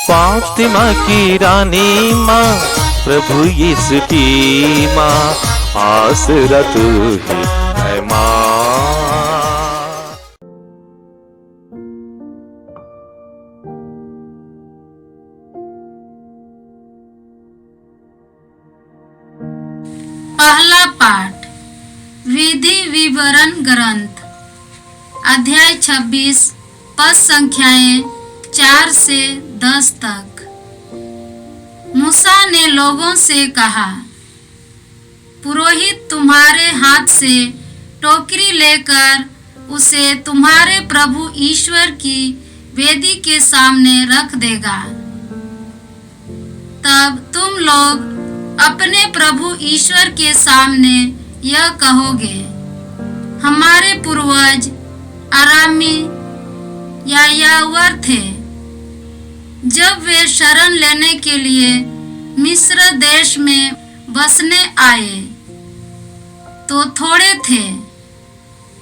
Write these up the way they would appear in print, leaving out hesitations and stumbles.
फातिमा की रानी माँ, प्रभु यीशु की माँ, आसरा तू ही है माँ। पहला पाठ विधि विवरण ग्रंथ, अध्याय 26, पद संख्याएं 4 से 10 तक। मूसा ने लोगों से कहा, पुरोहित तुम्हारे हाथ से टोकरी लेकर उसे तुम्हारे प्रभु ईश्वर की वेदी के सामने रख देगा। तब तुम लोग अपने प्रभु ईश्वर के सामने यह कहोगे, हमारे पूर्वज अरामी यायावर थे। जब वे शरण लेने के लिए मिस्र देश में बसने आए तो थोड़े थे,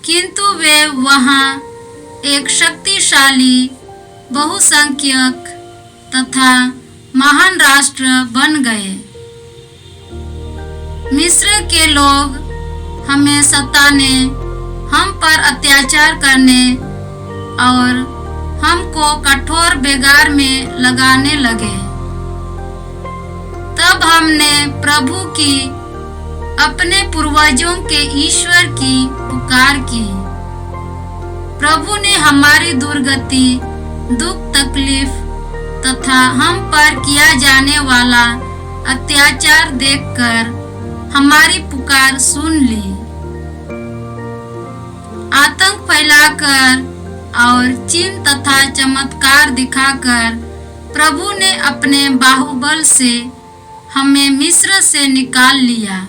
किंतु वे वहाँ एक शक्तिशाली, बहुसंख्यक तथा महान राष्ट्र बन गए। मिस्र के लोग हमें सताने, हम पर अत्याचार करने और हमको कठोर बेगार में लगाने लगे। तब हमने प्रभु की, अपने पूर्वजों के ईश्वर की पुकार की। प्रभु ने हमारी दुर्गति, दुख, तकलीफ तथा हम पर किया जाने वाला अत्याचार देखकर हमारी पुकार सुन ली। आतंक फैलाकर और चिन्ह तथा चमत्कार दिखाकर प्रभु ने अपने बाहुबल से हमें मिस्र से निकाल लिया।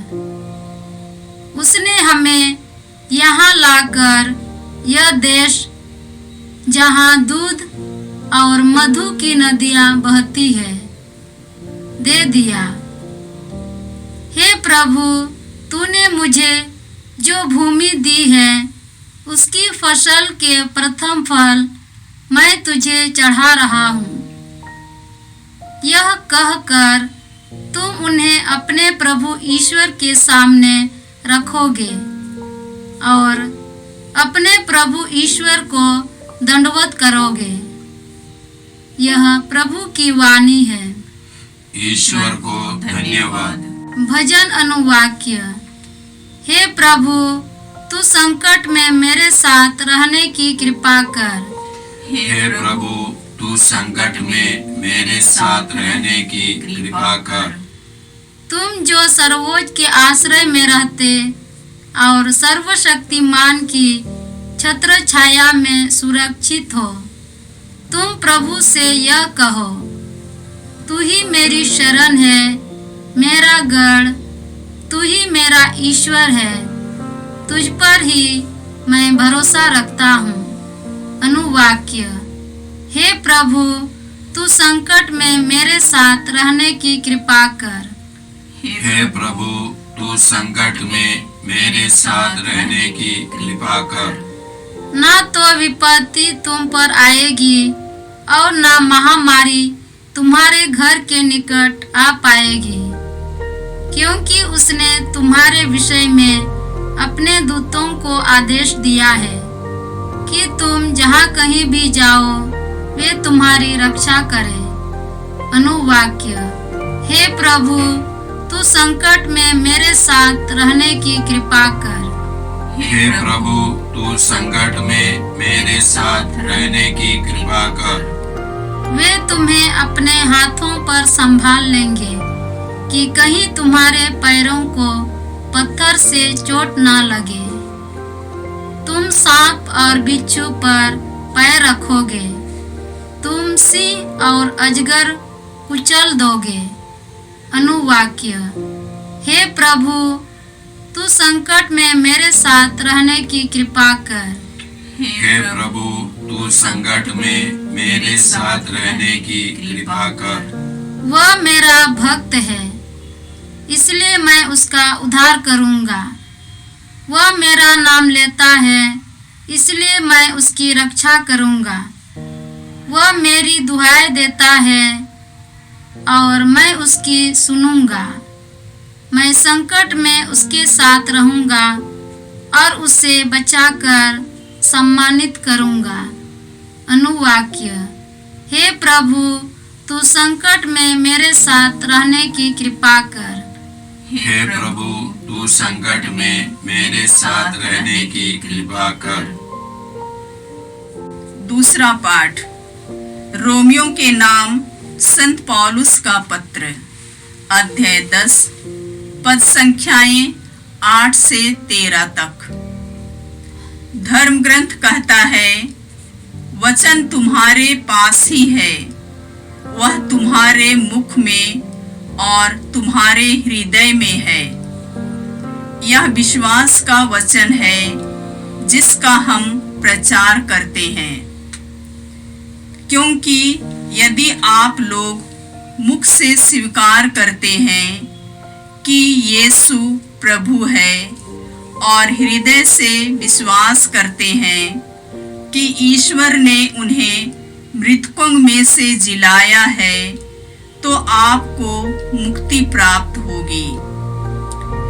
उसने हमें यहाँ लाकर यह देश, जहाँ दूध और मधु की नदियाँ बहती है, दे दिया। हे प्रभु, तूने मुझे जो भूमि दी है उसकी फसल के प्रथम फल मैं तुझे चढ़ा रहा हूँ। यह कहकर तुम उन्हें अपने प्रभु ईश्वर के सामने रखोगे और अपने प्रभु ईश्वर को दंडवत करोगे। यह प्रभु की वाणी है। ईश्वर को धन्यवाद। भजन अनुवाक्य। हे प्रभु, तू संकट में मेरे साथ रहने की कृपा कर। हे प्रभु, तू संकट में मेरे साथ रहने की कृपा कर। तुम जो सर्वोच्च के आश्रय में रहते और सर्वशक्तिमान की छत्र छाया में सुरक्षित हो, तुम प्रभु से यह कहो, तू ही मेरी शरण है, मेरा गढ़, तू ही मेरा ईश्वर है, तुझ पर ही मैं भरोसा रखता हूँ। अनुवाक्य। हे प्रभु, तू संकट में मेरे साथ रहने की कृपा कर। हे प्रभु, तू संकट में मेरे साथ रहने की कृपा कर। ना तो विपत्ति तुम पर आएगी और ना महामारी तुम्हारे घर के निकट आ पाएगी, क्योंकि उसने तुम्हारे विषय में अपने दूतों को आदेश दिया है कि तुम जहाँ कहीं भी जाओ वे तुम्हारी रक्षा करें। अनुवाक्य। हे प्रभु, तू संकट में मेरे साथ रहने की कृपा कर। हे प्रभु, तू संकट में मेरे साथ रहने की कृपा कर। वे तुम्हें अपने हाथों पर संभाल लेंगे कि कहीं तुम्हारे पैरों को पत्थर से चोट ना लगे। तुम सांप और बिच्छू पर पैर रखोगे, तुम सिंह और अजगर कुचल दोगे। अनुवाक्य। हे प्रभु, तू संकट में मेरे साथ रहने की कृपा कर। हे प्रभु, तू संकट में मेरे साथ रहने की कृपा कर। वह मेरा भक्त है, इसलिए मैं उसका उद्धार करूंगा। वह मेरा नाम लेता है, इसलिए मैं उसकी रक्षा करूंगा। वह मेरी दुहाई देता है, और मैं उसकी सुनूंगा। मैं संकट में उसके साथ रहूंगा और उसे बचाकर सम्मानित करूंगा। अनुवाक्य। हे प्रभु, तू संकट में मेरे साथ रहने की कृपा कर। हे प्रभु, तू संकट में मेरे साथ रहने की कृपा कर। दूसरा पाठ। रोमियो के नाम संत पौलुस का पत्र, अध्याय 10, पद संख्याएं 8 से 13 तक। धर्म ग्रंथ कहता है, वचन तुम्हारे पास ही है, वह तुम्हारे मुख में और तुम्हारे हृदय में है। यह विश्वास का वचन है जिसका हम प्रचार करते हैं। क्योंकि यदि आप लोग मुख से स्वीकार करते हैं कि यीशु प्रभु है और हृदय से विश्वास करते हैं कि ईश्वर ने उन्हें मृतकों में से जिलाया है, तो आपको मुक्ति प्राप्त होगी।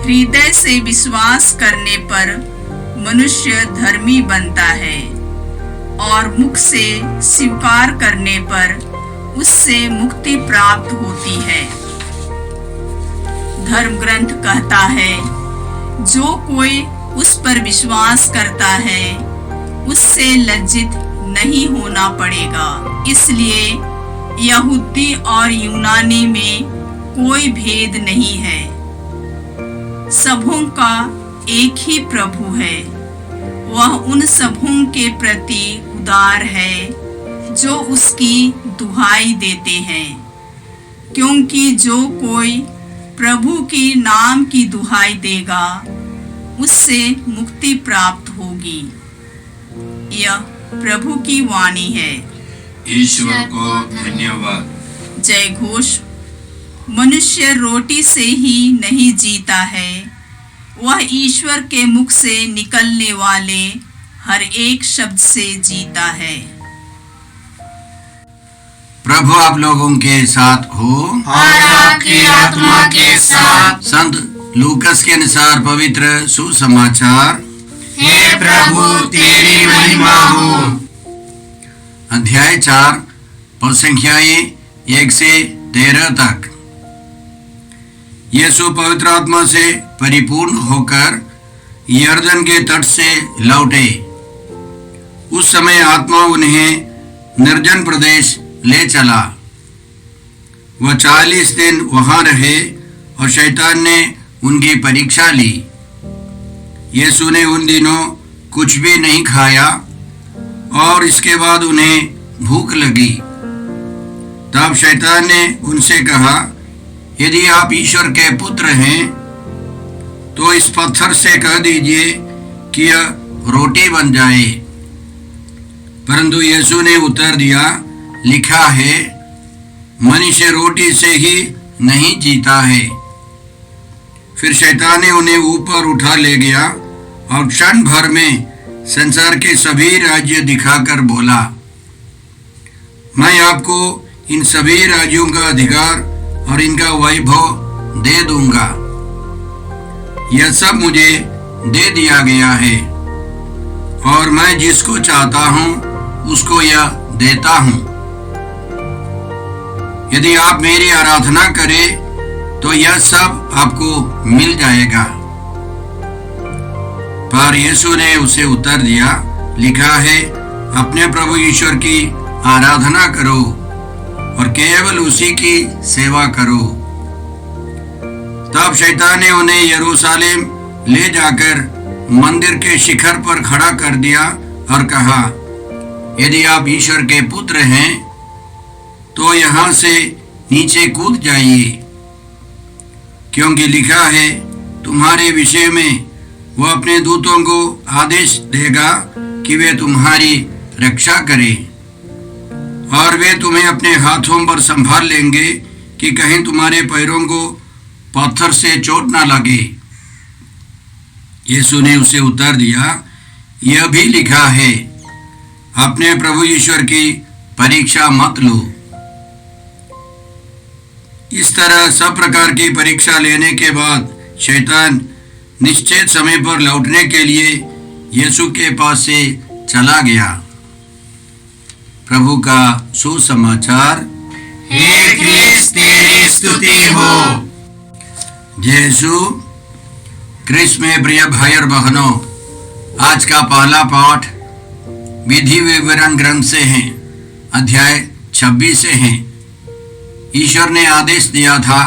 हृदय से विश्वास करने पर मनुष्य धर्मी बनता है और मुख से स्वीकार करने पर उससे मुक्ति प्राप्त होती है। धर्म ग्रंथ कहता है, जो कोई उस पर विश्वास करता है उससे लज्जित नहीं होना पड़ेगा। इसलिए यहूदी और यूनानी में कोई भेद नहीं है। सबों का एक ही प्रभु है। वह उन सबों के प्रति उदार है जो उसकी दुहाई देते हैं, क्योंकि जो कोई प्रभु की नाम की दुहाई देगा उससे मुक्ति प्राप्त होगी। यह प्रभु की वाणी है। ईश्वर को धन्यवाद। जय घोष। मनुष्य रोटी से ही नहीं जीता है, वह ईश्वर के मुख से निकलने वाले हर एक शब्द से जीता है। प्रभु आप लोगों के साथ हो और आपकी आत्मा के साथ। संत लूकस के अनुसार पवित्र सुसमाचार। हे प्रभु, तेरी महिमा हो। अध्याय 4, पद संख्याएं 1 से 13 तक। यीशु पवित्र आत्मा से परिपूर्ण होकर यर्दन के तट से लौटे। उस समय आत्मा उन्हें निर्जन प्रदेश ले चला। वह 40 दिन वहां रहे और शैतान ने उनकी परीक्षा ली। यीशु ने उन दिनों कुछ भी नहीं खाया और इसके बाद उन्हें भूख लगी। तब शैतान ने उनसे कहा, यदि आप ईश्वर के पुत्र हैं तो इस पत्थर से कह दीजिए कि यह रोटी बन जाए। परंतु यीशु ने उत्तर दिया, लिखा है, मनुष्य रोटी से ही नहीं जीता है। फिर शैतान ने उन्हें ऊपर उठा ले गया और क्षण भर में संसार के सभी राज्य दिखाकर बोला, मैं आपको इन सभी राज्यों का अधिकार और इनका वैभव दे दूंगा। यह सब मुझे दे दिया गया है और मैं जिसको चाहता हूं उसको यह देता हूं। यदि आप मेरी आराधना करें तो यह सब आपको मिल जाएगा। पर यीशु ने उसे उत्तर दिया, लिखा है, अपने प्रभु ईश्वर की आराधना करो और केवल उसी की सेवा करो। तब शैतान ने उन्हें यरूशलेम ले जाकर मंदिर के शिखर पर खड़ा कर दिया और कहा, यदि आप ईश्वर के पुत्र हैं तो यहाँ से नीचे कूद जाइए, क्योंकि लिखा है, तुम्हारे विषय में वह अपने दूतों को आदेश देगा कि वे तुम्हारी रक्षा करें और वे तुम्हें अपने हाथों पर संभाल लेंगे कि कहीं तुम्हारे पैरों को पत्थर से चोट ना लगे। यीशु ने उसे उत्तर दिया, यह भी लिखा है, अपने प्रभु ईश्वर की परीक्षा मत लो। इस तरह सब प्रकार की परीक्षा लेने के बाद शैतान निश्चित समय पर लौटने के लिए यीशु के पास से चला गया। प्रभु का सुसमाचार। हे क्रिस्त तेरी स्तुति हो। यीशु क्रिस्त में प्रिय भाई और बहनों, आज का पहला पाठ विधि विवरण ग्रंथ से है, अध्याय 26 से है। ईश्वर ने आदेश दिया था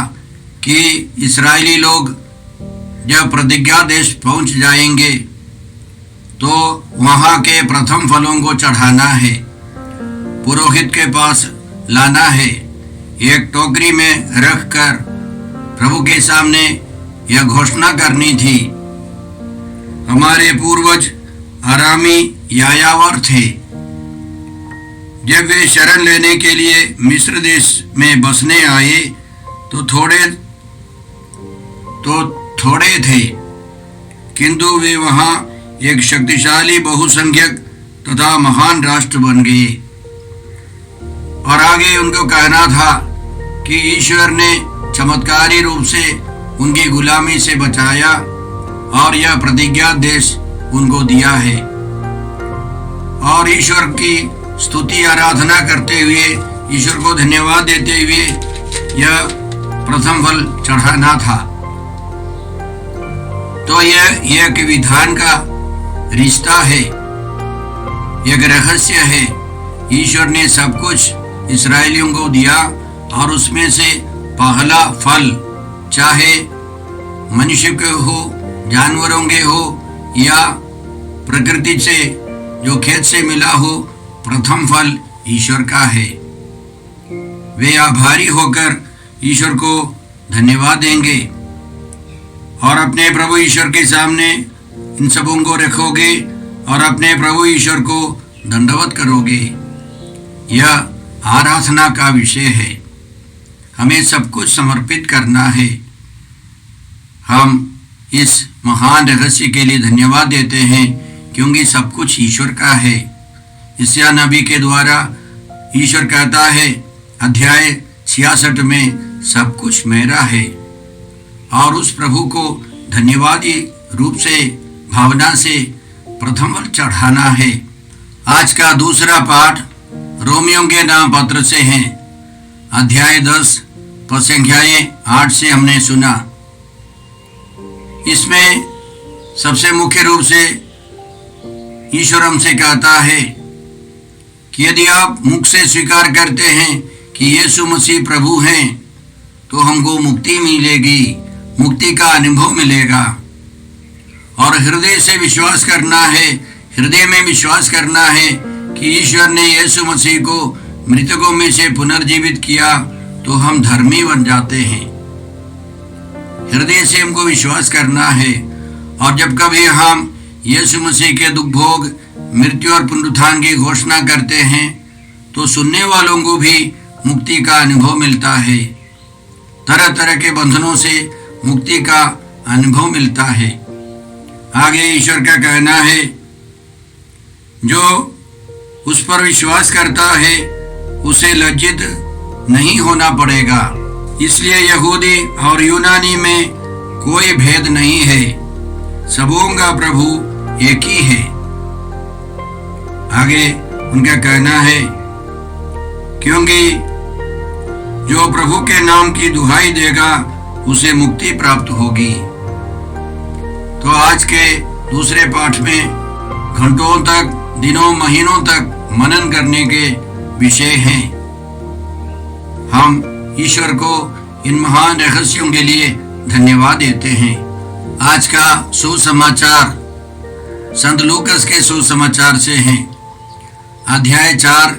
कि इस्राएली लोग जब प्रतिज्ञा देश पहुंच जाएंगे तो वहां के प्रथम फलों को चढ़ाना है, पुरोहित के पास लाना है, एक टोकरी में रखकर प्रभु के सामने यह घोषणा करनी थी। हमारे पूर्वज अरामी यायावर थे। जब वे शरण लेने के लिए मिस्र देश में बसने आए तो थोड़े थे, किंतु वे वहां एक शक्तिशाली बहुसंख्यक तथा महान राष्ट्र बन गए। और आगे उनको कहना था कि ईश्वर ने चमत्कारी रूप से उनकी गुलामी से बचाया और यह प्रतिज्ञा देश उनको दिया है। और ईश्वर की स्तुति आराधना करते हुए, ईश्वर को धन्यवाद देते हुए यह प्रथम फल चढ़ाना था। तो यह एक विधान का रिश्ता है, एक रहस्य है। ईश्वर ने सब कुछ इस्राएलियों को दिया और उसमें से पहला फल, चाहे मनुष्य के हो, जानवरों के हो या प्रकृति से जो खेत से मिला हो, प्रथम फल ईश्वर का है। वे आभारी होकर ईश्वर को धन्यवाद देंगे और अपने प्रभु ईश्वर के सामने इन सबों को रखोगे और अपने प्रभु ईश्वर को दंडवत करोगे। यह आराधना का विषय है। हमें सब कुछ समर्पित करना है। हम इस महान रहस्य के लिए धन्यवाद देते हैं क्योंकि सब कुछ ईश्वर का है। यशायाह नबी के द्वारा ईश्वर कहता है, अध्याय 66 में, सब कुछ मेरा है। और उस प्रभु को धन्यवादी रूप से, भावना से प्रथम फल चढ़ाना है। आज का दूसरा पाठ रोमियों के नाम पत्र से है, अध्याय 10 पद संख्याएं 8 से हमने सुना। इसमें सबसे मुख्य रूप से ईश्वर हमसे कहता है कि यदि आप मुख से स्वीकार करते हैं कि यीशु मसीह प्रभु हैं तो हमको मुक्ति मिलेगी, मुक्ति का अनुभव मिलेगा। और हृदय से विश्वास करना है, हृदय में विश्वास करना है कि ईश्वर ने यीशु मसीह को मृतकों में से पुनर्जीवित किया तो हम धर्मी बन जाते हैं। हृदय से हमको विश्वास करना है। और जब कभी हम यीशु मसीह के दुख भोग, मृत्यु और पुनरुत्थान की घोषणा करते हैं तो सुनने वालों को भी मुक्ति का अनुभव मिलता है। तरह तरह के बंधनों से मुक्ति का अनुभव मिलता है। आगे ईश्वर का कहना है, जो उस पर विश्वास करता है उसे लज्जित नहीं होना पड़ेगा। इसलिए यहूदी और यूनानी में कोई भेद नहीं है, सबों का प्रभु एक ही है। आगे उनका कहना है, क्योंकि जो प्रभु के नाम की दुहाई देगा उसे मुक्ति प्राप्त होगी। तो आज के दूसरे पाठ में घंटों तक, दिनों, महीनों तक मनन करने के विषय हैं। हम ईश्वर को इन महान रहस्यों के लिए धन्यवाद देते हैं। आज का सुसमाचार संत लूकस के सुसमाचार से हैं, अध्याय 4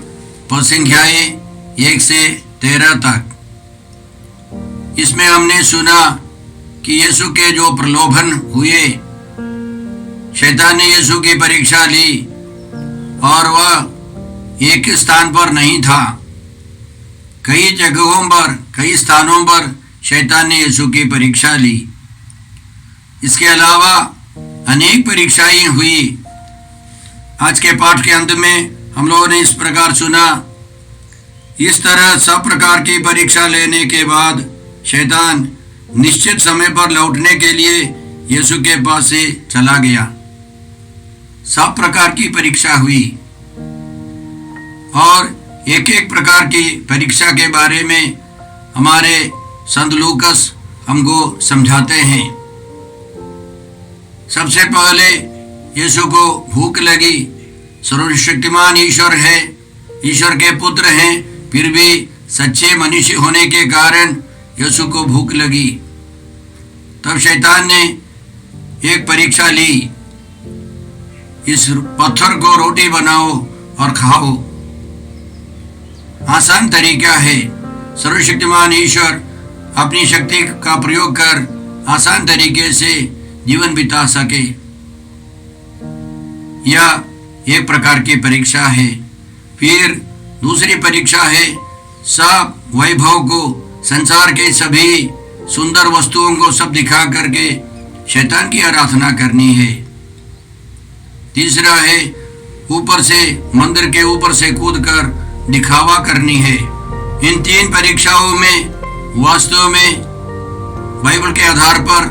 पद संख्याएं 1 से 13 तक। इसमें हमने सुना कि यीशु के जो प्रलोभन हुए, शैतान ने यीशु की परीक्षा ली और वह एक स्थान पर नहीं था, कई जगहों पर, कई स्थानों पर शैतान ने यीशु की परीक्षा ली। इसके अलावा अनेक परीक्षाएं हुई। आज के पाठ के अंत में हम लोगों ने इस प्रकार सुना, इस तरह सब प्रकार की परीक्षा लेने के बाद शैतान निश्चित समय पर लौटने के लिए यीशु के पास से चला गया। सब प्रकार की परीक्षा हुई और एक एक प्रकार की परीक्षा के बारे में हमारे संत लूकस हमको समझाते हैं। सबसे पहले यीशु को भूख लगी। सर्वशक्तिमान ईश्वर है, ईश्वर के पुत्र हैं, फिर भी सच्चे मनुष्य होने के कारण यीशु को भूख लगी। तब शैतान ने एक परीक्षा ली, इस पत्थर को रोटी बनाओ और खाओ। आसान तरीका है। सर्वशक्तिमान ईश्वर अपनी शक्ति का प्रयोग कर आसान तरीके से जीवन बिता सके। यह एक प्रकार की परीक्षा है। फिर दूसरी परीक्षा है सब वैभव को, संसार के सभी सुंदर वस्तुओं को सब दिखा करके शैतान की आराधना करनी है। तीसरा है ऊपर से, मंदिर के ऊपर से कूदकर दिखावा करनी है। इन तीन परीक्षाओं में वास्तव में बाइबल के आधार पर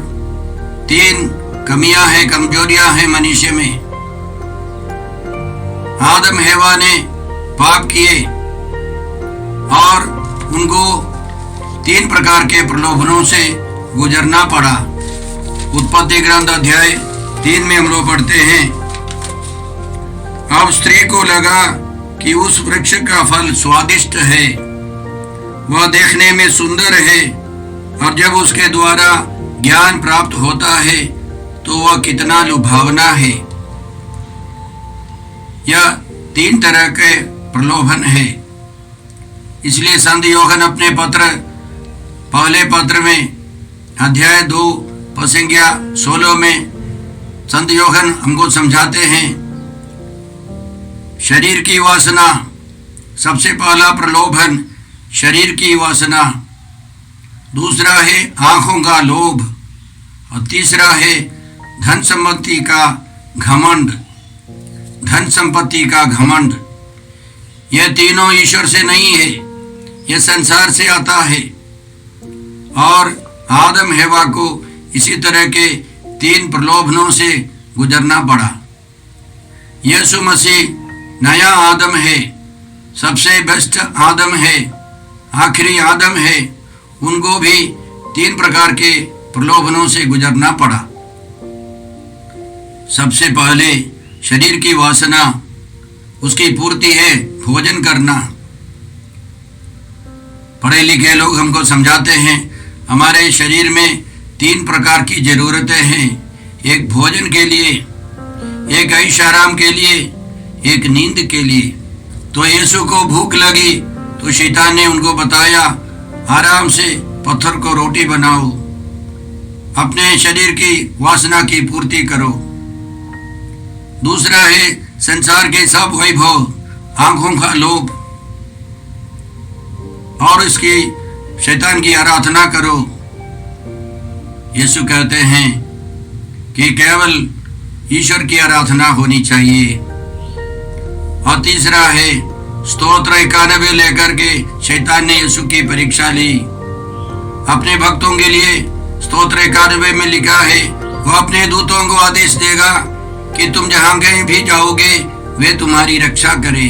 तीन कमियां हैं, कमजोरियां हैं मनुष्य में। आदम हेवा ने पाप किए और उनको तीन प्रकार के प्रलोभनों से गुजरना पड़ा। उत्पत्ति ग्रंथ अध्याय 3 में हम लोग पढ़ते हैं, अब स्त्री को लगा कि उस वृक्ष का फल स्वादिष्ट है, वह देखने में सुंदर है, और जब उसके द्वारा ज्ञान प्राप्त होता है तो वह कितना लुभावना है। यह तीन तरह के प्रलोभन है। इसलिए संत यूहन्ना अपने पहले पत्र में अध्याय 2 पसंगिया 16 में संत यूहन्ना हमको समझाते हैं, शरीर की वासना, सबसे पहला प्रलोभन शरीर की वासना, दूसरा है आंखों का लोभ, और तीसरा है धन संपत्ति का घमंड। धन संपत्ति का घमंड, यह तीनों ईश्वर से नहीं है, यह संसार से आता है। और आदम हेवा को इसी तरह के तीन प्रलोभनों से गुजरना पड़ा। यीशु मसीह नया आदम है, सबसे बेस्ट आदम है, आखिरी आदम है। उनको भी तीन प्रकार के प्रलोभनों से गुजरना पड़ा। सबसे पहले शरीर की वासना, उसकी पूर्ति है भोजन करना। पढ़े लिखे लोग हमको समझाते हैं हमारे शरीर में तीन प्रकार की जरूरतें हैं, एक भोजन के लिए, एक ऐश आराम के लिए, एक नींद के लिए। तो यीशु को भूख लगी तो शैतान ने उनको बताया आराम से पत्थर को रोटी बनाओ, अपने शरीर की वासना की पूर्ति करो। दूसरा है संसार के सब वैभव, आंखों का लोभ, और इसकी शैतान की आराधना करो। यीशु कहते हैं कि केवल ईश्वर की आराधना होनी चाहिए। और तीसरा है स्तोत्र 91 लेकर के शैतान ने यीशु की परीक्षा ली। अपने भक्तों के लिए स्तोत्र 91 में लिखा है, वह अपने दूतों को आदेश देगा कि तुम जहां कहीं भी जाओगे वे तुम्हारी रक्षा करें।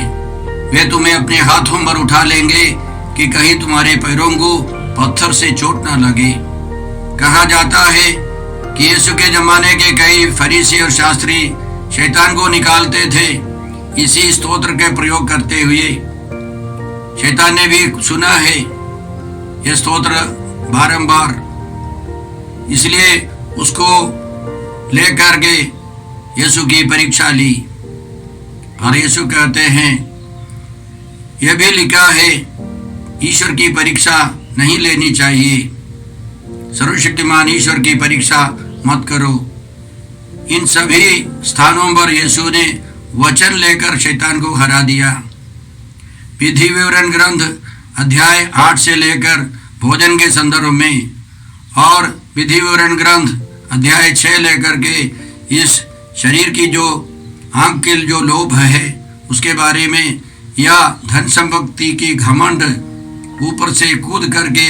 वे तुम्हें अपने हाथों पर उठा लेंगे कि कहीं तुम्हारे पैरों को पत्थर से चोट न लगे। कहा जाता है कि यीशु के जमाने के कई फरीसी और शास्त्री शैतान को निकालते थे इसी स्तोत्र के प्रयोग करते हुए। शैतान ने भी सुना है यह स्तोत्र बारंबार, इसलिए उसको लेकर के यीशु की परीक्षा ली। और यीशु कहते हैं यह भी लिखा है ईश्वर की परीक्षा नहीं लेनी चाहिए, सर्वशक्तिमान ईश्वर की परीक्षा मत करो। इन सभी स्थानों पर यीशु ने वचन लेकर शैतान को हरा दिया। विधि विवरण ग्रंथ अध्याय 8 से लेकर भोजन के संदर्भ में, और विधि विवरण ग्रंथ अध्याय 6 लेकर के इस शरीर की जो आंख के जो लोभ है उसके बारे में, या धन संपत्ति की घमंड, ऊपर से कूद करके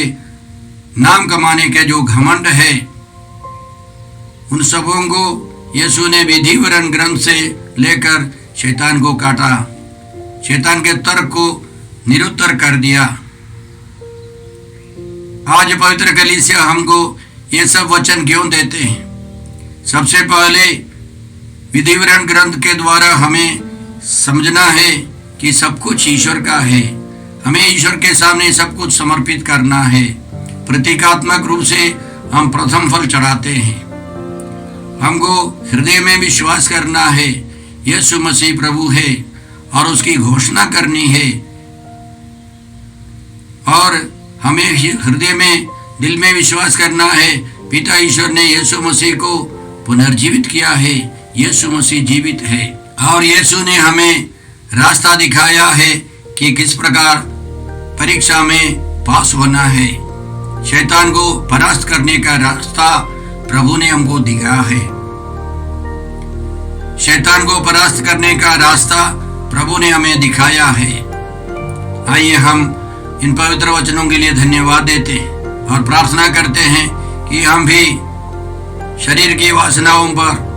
नाम कमाने के जो घमंड है, उन सबों को यीशु ने विधिवरण ग्रंथ से लेकर शैतान को काटा, शैतान के तर्क को निरुत्तर कर दिया। आज पवित्र कलीसिया हमको ये सब वचन क्यों देते हैं? सबसे पहले विधिवरण ग्रंथ के द्वारा हमें समझना है कि सब कुछ ईश्वर का है। हमें ईश्वर के सामने सब कुछ समर्पित करना है। प्रतीकात्मक रूप से हम प्रथम फल चढ़ाते हैं। हमको हृदय में विश्वास करना है यीशु मसीह प्रभु है और उसकी घोषणा करनी है, और हमें हृदय में, दिल में विश्वास करना है पिता ईश्वर ने यीशु मसीह को पुनर्जीवित किया है। यीशु मसीह जीवित है और यीशु ने हमें रास्ता दिखाया है कि किस प्रकार परीक्षा में पास होना है। शैतान को परास्त करने का रास्ता प्रभु ने हमको दिया है। शैतान को परास्त करने का रास्ता प्रभु ने हमें दिखाया है। आइए हम इन पवित्र वचनों के लिए धन्यवाद देते हैं और प्रार्थना करते हैं कि हम भी शरीर की वासनाओं पर,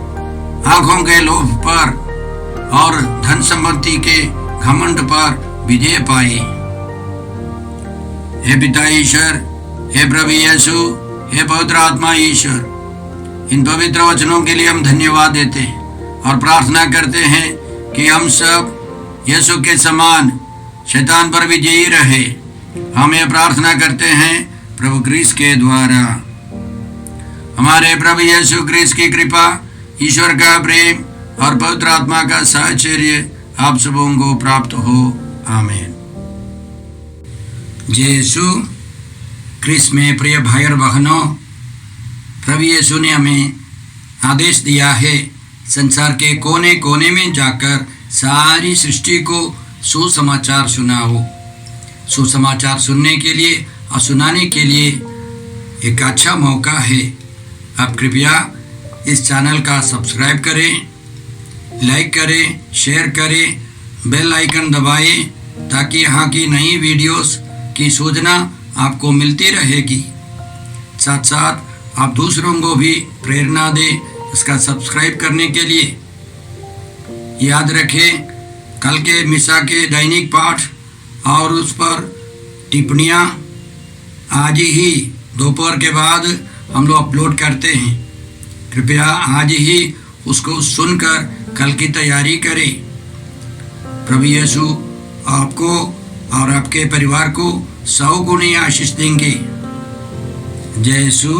आंखों के लोभ पर और धन संपत्ति के घमंड पर विजय पाए। हे पिता ईश्वर, हे प्रभु यीशु, हे पवित्र आत्मा ईश्वर, इन पवित्र वचनों के लिए हम धन्यवाद देते हैं और प्रार्थना करते हैं कि हम सब यीशु के समान शैतान पर विजयी रहे। हम ये प्रार्थना करते हैं प्रभु क्रिस्त के द्वारा। हमारे प्रभु यीशु क्रिस्त की कृपा, ईश्वर का प्रेम और पवित्र आत्मा का साहचर्य आप सबों को प्राप्त हो। आमीन। यीशु क्रिस्त में प्रिय भाई और बहनों, प्रभु यीशु ने हमें आदेश दिया है संसार के कोने कोने में जाकर सारी सृष्टि को सुसमाचार सुनाओ। सुसमाचार सुनने के लिए और सुनाने के लिए एक अच्छा मौका है। आप कृपया इस चैनल का सब्सक्राइब करें, लाइक करें, शेयर करें, बेल आइकन दबाएं ताकि यहाँ की नई वीडियोस की सूचना आपको मिलती रहेगी। साथ साथ आप दूसरों को भी प्रेरणा दें इसका सब्सक्राइब करने के लिए। याद रखें, कल के मिसा के दैनिक पाठ और उस पर टिप्पणियाँ आज ही दोपहर के बाद हम लोग अपलोड करते हैं। कृपया आज ही उसको सुनकर कल की तैयारी करें। प्रभु यीशु आपको और आपके परिवार को 100 गुनी आशीष देंगे। जय यीशु।